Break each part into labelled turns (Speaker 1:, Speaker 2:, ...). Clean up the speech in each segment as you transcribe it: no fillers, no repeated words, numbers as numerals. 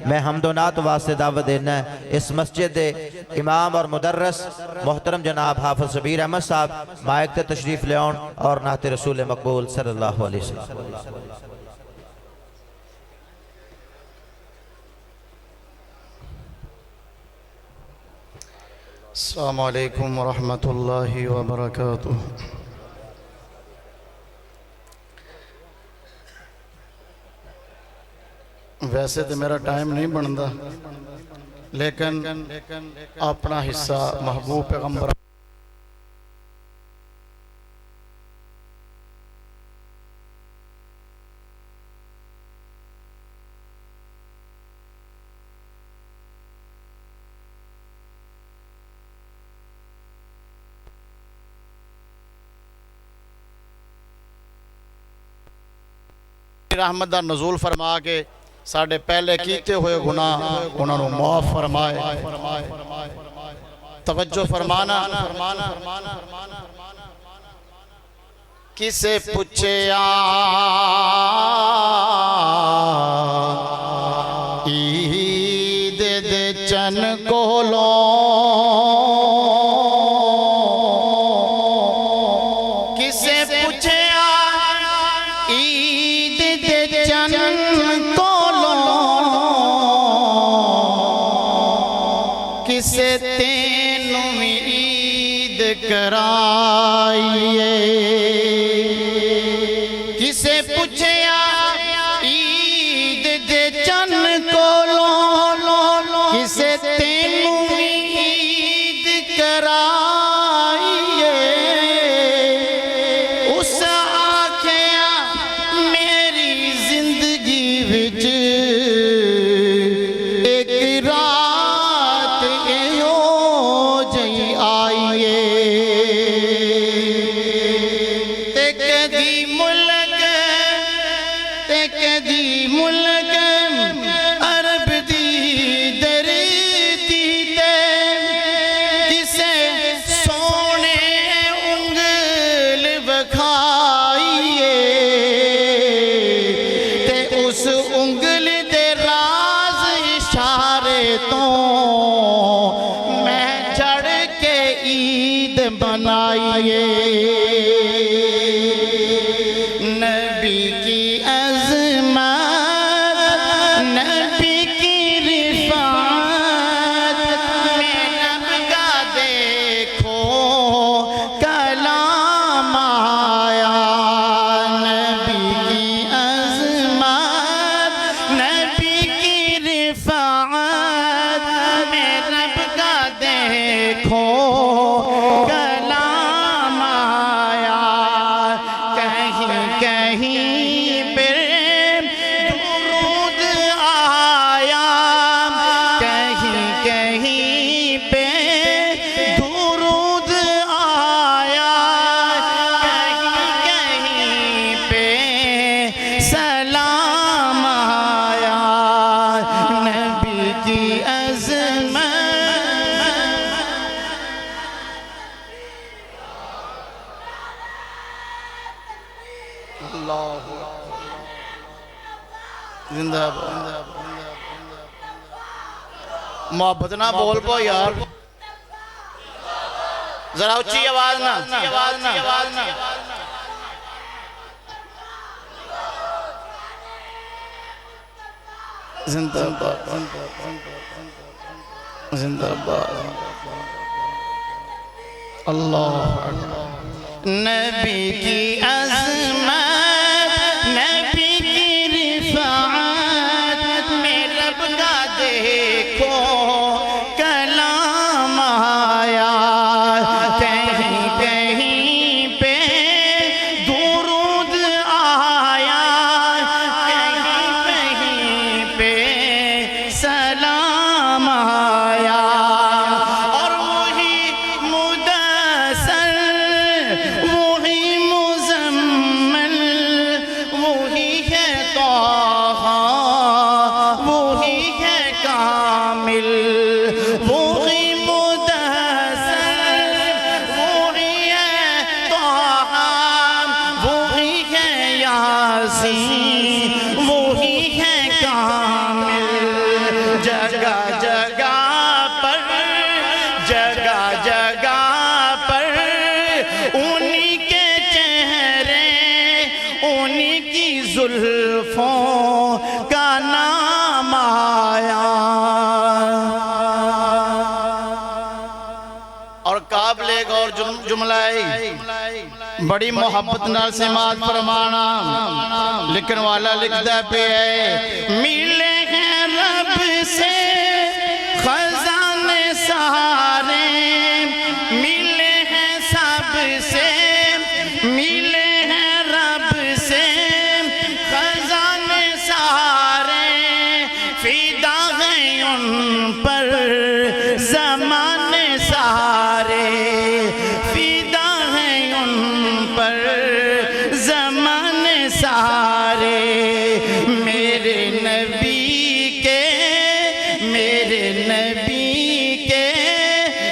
Speaker 1: मैं हमदोनात वास्ते दावत देना है। इस मस्जिद दे इमाम और मुदर्रस मोहतरम जनाब हाफिज शबीर अहमद साहब माइक ते तशरीफ ले आउन और नाते रसूल मकबूल सल्लल्लाहु अलैहि वसल्लम।
Speaker 2: अस्सलामु अलैकुम वरहमतुल्लाहि वबरकातुह। वैसे तो मेरा टाइम नहीं बनता, लेकिन अपना हिस्सा महबूब पैगंबर रहमत दा नज़ूल फरमा के साढ़े पहले कीते हुए गुनाह उन्होंने माफ फरमाए। तवज्जो फरमाना, किसे पूछे ईद दे चन कोलो किसे तेनू ईद कराइए। किसे पूछया ईद दे चन कोलों किसे तेनू ईद कराइए। उस आखिया मेरी जिंदगी विच अरब दी दरीती ते किसे सोने उंगल वखाइए। ते उस उंगल दे राज इशारे तो मैं चढ़ के ईद बनाइए। नबी की मोहब्बत ना बोल पो यार, जरा ऊंची आवाज ना। जिंदाबाद जिंदाबाद अल्लाह। नबी की अज़मत, नबी की रिफ़ाअत में रब का देखो कलाम आया। कहीं कहीं पे दुरूद आया, कहीं कहीं पे सलाम आया। और वही मुदस्सिर, वही मुज़म्मिल, वही है तौहा, वही है कामिल। वही मुदस्सिर, वही है तौहा, वही है यासीन, वही है कामिल। जगह जगह पर, जगह जगह पर उन्हीं के चेहरे, उन्हीं की जुल्फों का नाम आया। और काबिले गौर जुमलाई बड़ी मोहब्बत नाल समाज फरमाना लिखन वाला लिखदा पे है, मिले हैं रब से खजाने सारे, मिले हैं सब से, मिले हैं रब से खजाने सारे, फिदा हैं उन पर ज़माने सारे, फिदा हैं उन पर ज़माने सारे। मेरे नबी के, मेरे नबी के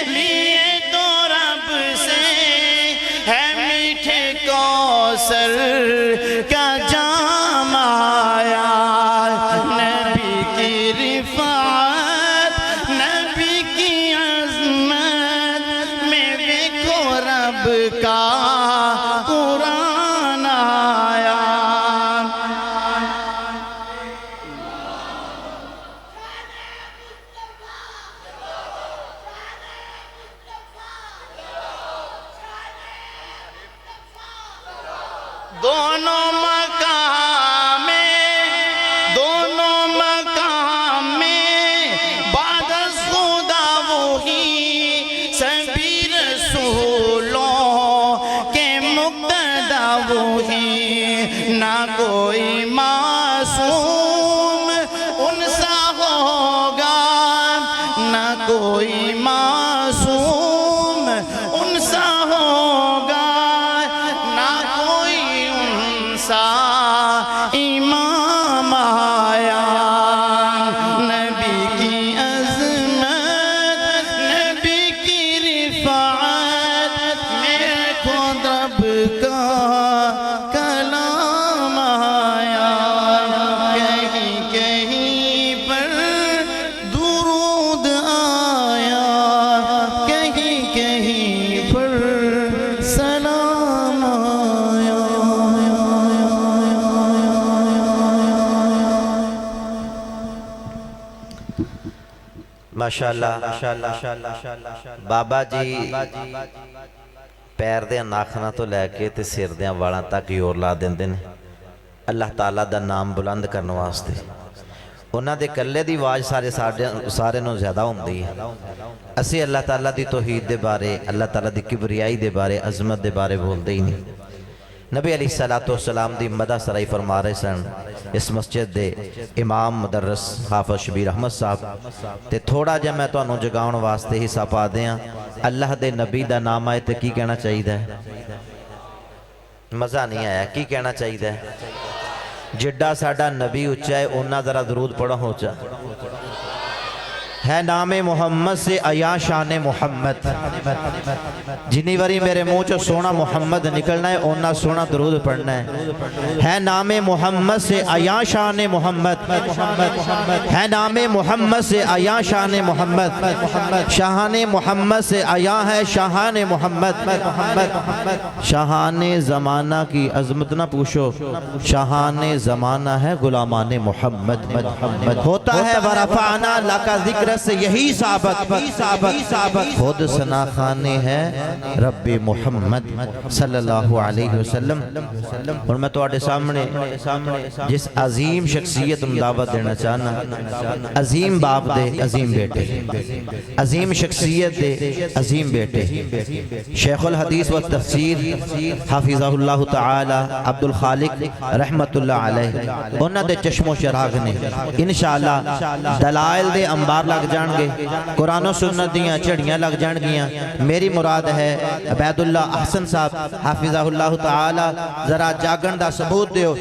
Speaker 2: लिए तो रब से है मीठे कौसर का जाम आया। नबी की रिफ़ात, नबी की अज़मत में देखो रब का कुरान आया। दोनों मकाम में बाद खुदा वही, सभी रसूलों के मुक़्तदा वही, ना कोई मासूम उनसा होगा, ना कोई मासूम उनसा होगा, ना कोई उनसा इमाम आया। नबी की अज़मत, नबी की रिफ़ात में खुद रब का कलाम आया। कहीं कहीं पर दुरूद आया, कहीं कहीं पर सलाम आया।
Speaker 1: माशाअल्लाह बाबा जी पैर दे नाखना तो लैके ते सिर दे वालों तक जोर ला देंदे ने अल्लाह ताला दा नाम बुलंद करने वास्ते। उन्हां दे कल्ले दी आवाज़ सारे नूं ज़्यादा हुंदी है। असी अल्लाह ताला दी तौहीद दे बारे, अल्लाह ताला दी किबरियाई दे बारे, अजमत दे बारे बोलते ही नहीं। नबी अलैहिस्सलातु वस्सलाम दी मदा सराई फरमा रहे सन इस मस्जिद दे इमाम मुदर्रिस हाफिज़ शबीर अहमद साहब ते थोड़ा जिहा मैं तुहानूं जगाउण वास्ते हिस्सा पा दियां। अल्लाह दे नबी दा नाम आए तो की कहना चाहिए? मज़ा नहीं आया। की कहना चाहिए? जिड्डा साडा नबी उच्चा है उन्ना ज़रा दरूद पढ़ो ऊंचा है। नाम मोहम्मद से अया शान मोहम्मद, जिन्नी बारी मेरे मुंह चो सोना मोहम्मद निकलना है उन्ना सोना दरूद पढ़ना है। नाम मोहम्मद से अया शान मोहम्मद, है नाम मोहम्मद से अया शान मोहम्मद, शाहान मोहम्मद से अया है शाहान मोहम्मद। शाहान ज़माना की अजमत ना पूछो, शाहान ज़माना है गुलामान मोहम्मद। होता है वरफ़अना लका ज़िक्र से यही साबत खुद सना खाने है रब्बे मोहम्मद सल्लल्लाहु अलैहि वसल्लम। और मैं तुम्हारे सामने जिस अजीम शख्सियत में दावत देना चाहना, अजीम बाप दे अजीम बेटे, अजीम शख्सियत दे अजीम बेटे, शेखुल हदीस व तफसीर हाफिज़हुल्लाह तआला अब्दुल खालिक रहमतुल्लाह अलैह उन्हां दे चश्मो चराग ने इंशाअल्लाह दलाइल दे अंबार लग जाएंगे, कुरान और सुन्नत दियां झड़ियां लग जाएंगियां। मेरी मुराद है अबैदुल्लाह अहसन साहब हाफिज़हुल्लाह तआला जरा जागण दा सबूत दियो।